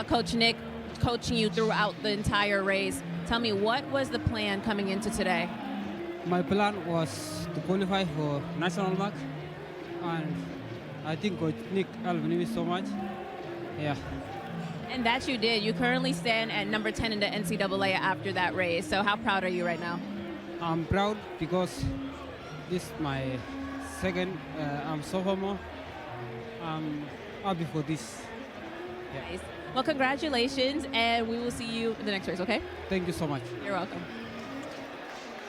Coach Nick coaching you throughout the entire race. Tell me, what was the plan coming into today? My plan was to qualify for national mark, and I think Coach Nick helped me so much. Yeah. And that you did. You currently stand at number 10 in the NCAA after that race. So how proud are you right now? I'm proud because this is my second, I'm sophomore. I'm happy for this. Yeah. Nice. Well, congratulations, and we will see you in the next race, okay? Thank you so much. You're welcome.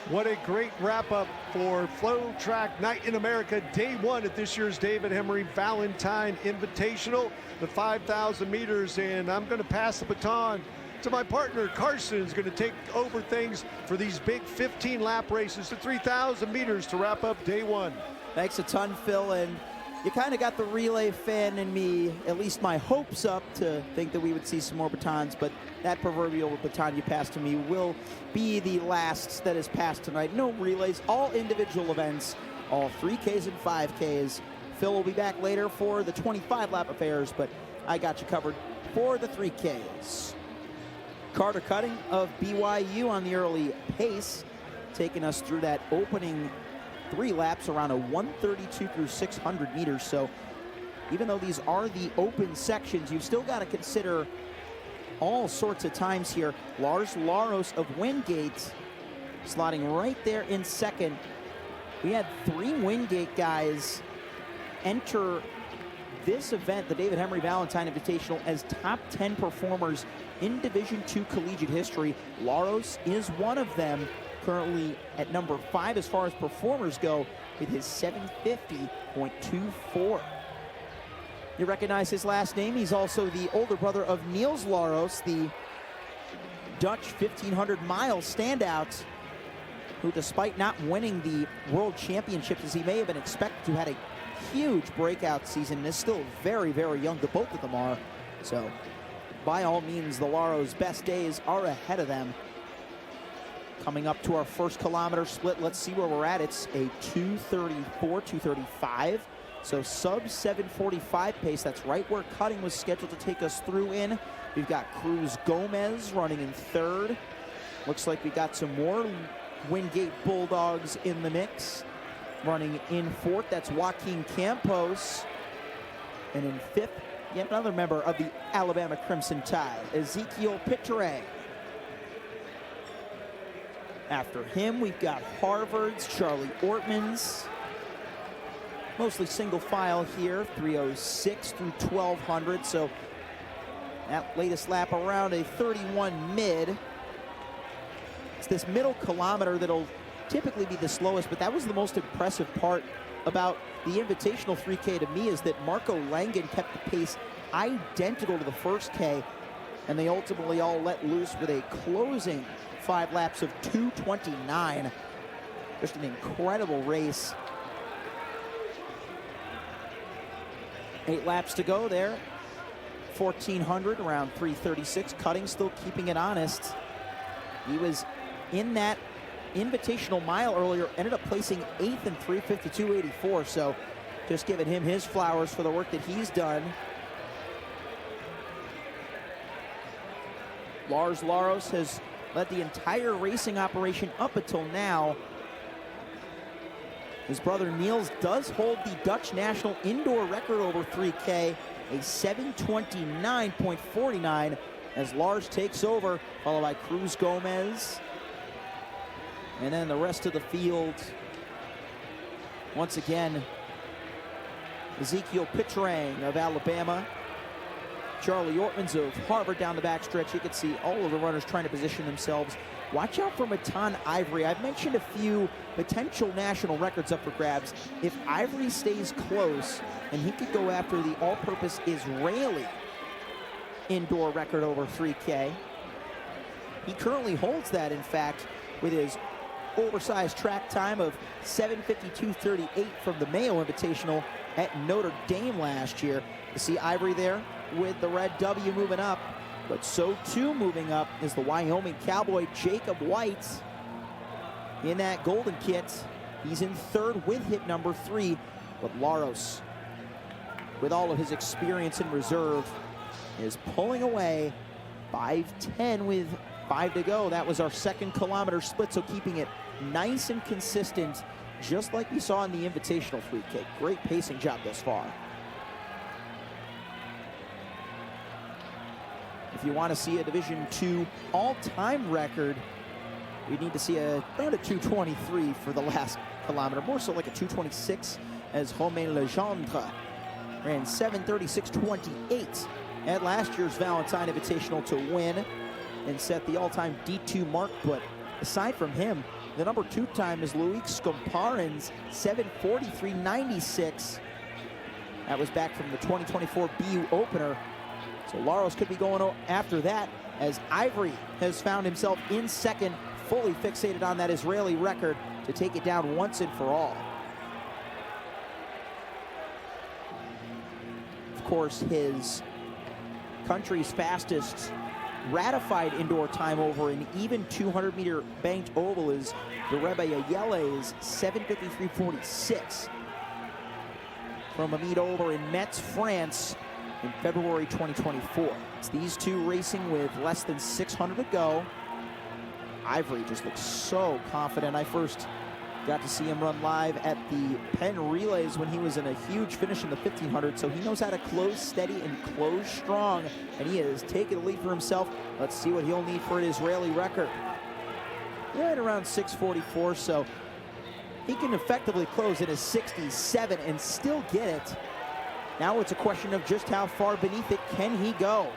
What a great wrap-up for FloTrack Night in America, day one at this year's David Hemery Valentine Invitational, the 5,000 meters, and I'm going to pass the baton to my partner. Carson is going to take over things for these big 15-lap races, the 3,000 meters to wrap up day one. Thanks a ton, Phil, and you kind of got the relay fan in me, at least my hopes up to think that we would see some more batons, but that proverbial baton you passed to me will be the last that is passed tonight. No relays, all individual events, all 3Ks and 5Ks. Phil will be back later for the 25-lap affairs, but I got you covered for the 3Ks. Carter Cutting of BYU on the early pace, taking us through that opening 3 laps around a 132 through 600 meters. So even though these are the open sections, you've still got to consider all sorts of times here. Lars Laros of Wingate slotting right there in second. We had 3 Wingate guys enter this event, the David Hemery Valentine Invitational, as top 10 performers in Division II collegiate history. Laros is one of them, currently at number 5 as far as performers go with his 750.24. You recognize his last name. He's also the older brother of Niels Laros, the Dutch 1,500-mile standout, who, despite not winning the World Championships as he may have been expected to, had a huge breakout season and is still very, very young. The both of them are. So, by all means, the Laros' best days are ahead of them. Coming up to our first kilometer split, let's see where we're at. It's a 2:34, 2:35. So sub 7:45 pace. That's right where Cutting was scheduled to take us through in. We've got Cruz Gomez running in third. Looks like we got some more Wingate Bulldogs in the mix. Running in fourth, that's Joaquin Campos. And in fifth, yet another member of the Alabama Crimson Tide, Ezekiel Pitre. After him, we've got Harvard's Charlie Ortmans. Mostly single file here, 3:06 through 1,200. So that latest lap around a 31 mid. It's this middle kilometer that'll typically be the slowest, but that was the most impressive part about the Invitational 3K to me, is that Marco Langen kept the pace identical to the first K, and they ultimately all let loose with a closing 5 laps of 2:29. Just an incredible race. 8 laps to go there. 1,400, around 3:36. Cutting still keeping it honest. He was in that Invitational mile earlier, ended up placing 8th in 3:52.84. So just giving him his flowers for the work that he's done. Lars Laros has led the entire racing operation up until now. His brother Niels does hold the Dutch national indoor record over 3K, a 7:29.49, as Lars takes over, followed by Cruz Gomez. And then the rest of the field, once again, Ezekiel Pitrang of Alabama, Charlie Ortmans of Harvard down the backstretch. You can see all of the runners trying to position themselves. Watch out for Matan Ivri. I've mentioned a few potential national records up for grabs. If Ivri stays close, and he could go after the all-purpose Israeli indoor record over 3K. He currently holds that, in fact, with his oversized track time of 7:52.38 from the Mayo Invitational at Notre Dame last year. You see Ivri there with the red W moving up, but so too moving up is the Wyoming Cowboy Jacob White in that golden kit. He's in third with hit number 3, but Laros, with all of his experience in reserve, is pulling away 5:10 with 5 to go. That was our second kilometer split, so keeping it nice and consistent, just like we saw in the invitational free kick. Great pacing job thus far. If you want to see a Division II all-time record, we need to see around a 2:23 for the last kilometer, more so like a 2:26, as Romain Legendre ran 7:36.28 at last year's Valentine Invitational to win and set the all-time D2 mark. But aside from him, the number 2 time is Loic Scomparin's 7:43.96. That was back from the 2024 BU opener. So Laros could be going after that, as Ivri has found himself in second, fully fixated on that Israeli record to take it down once and for all. Of course, his country's fastest ratified indoor time over an even 200-meter banked oval is Dereba Yayele's 7:53.46 from a meet over in Metz, France in February 2024. It's these two racing with less than 600 to go. Ivri just looks so confident. I first got to see him run live at the Penn Relays when he was in a huge finish in the 1500, so he knows how to close steady and close strong, and he has taken the lead for himself. Let's see what he'll need for an Israeli record. Right around 6:44, so he can effectively close in a 67 and still get it. Now it's a question of just how far beneath it can he go.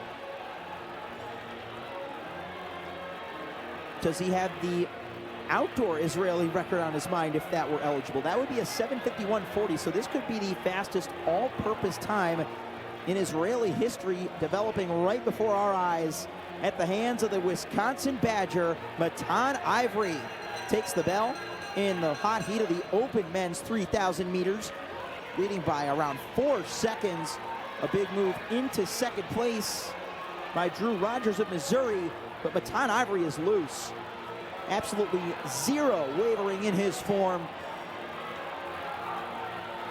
Does he have the outdoor Israeli record on his mind if that were eligible? That would be a 7:51.40, so this could be the fastest all-purpose time in Israeli history, developing right before our eyes at the hands of the Wisconsin Badger. Matan Ivri takes the bell in the hot heat of the open men's 3,000 meters, leading by around 4 seconds. A big move into second place by Drew Rogers of Missouri, but Matan Ivri is loose. Absolutely zero wavering in his form.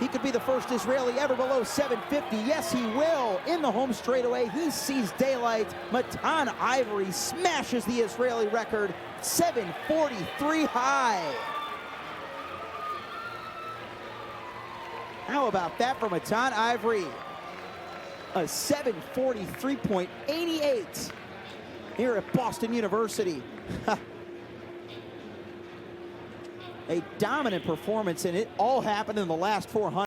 He could be the first Israeli ever below 7:50. Yes, he will. In the home straightaway, he sees daylight. Matan Ivri smashes the Israeli record, 7:43 high. How about that for Matan Ivri? A 7:43.88 here at Boston University. A dominant performance, and it all happened in the last 400.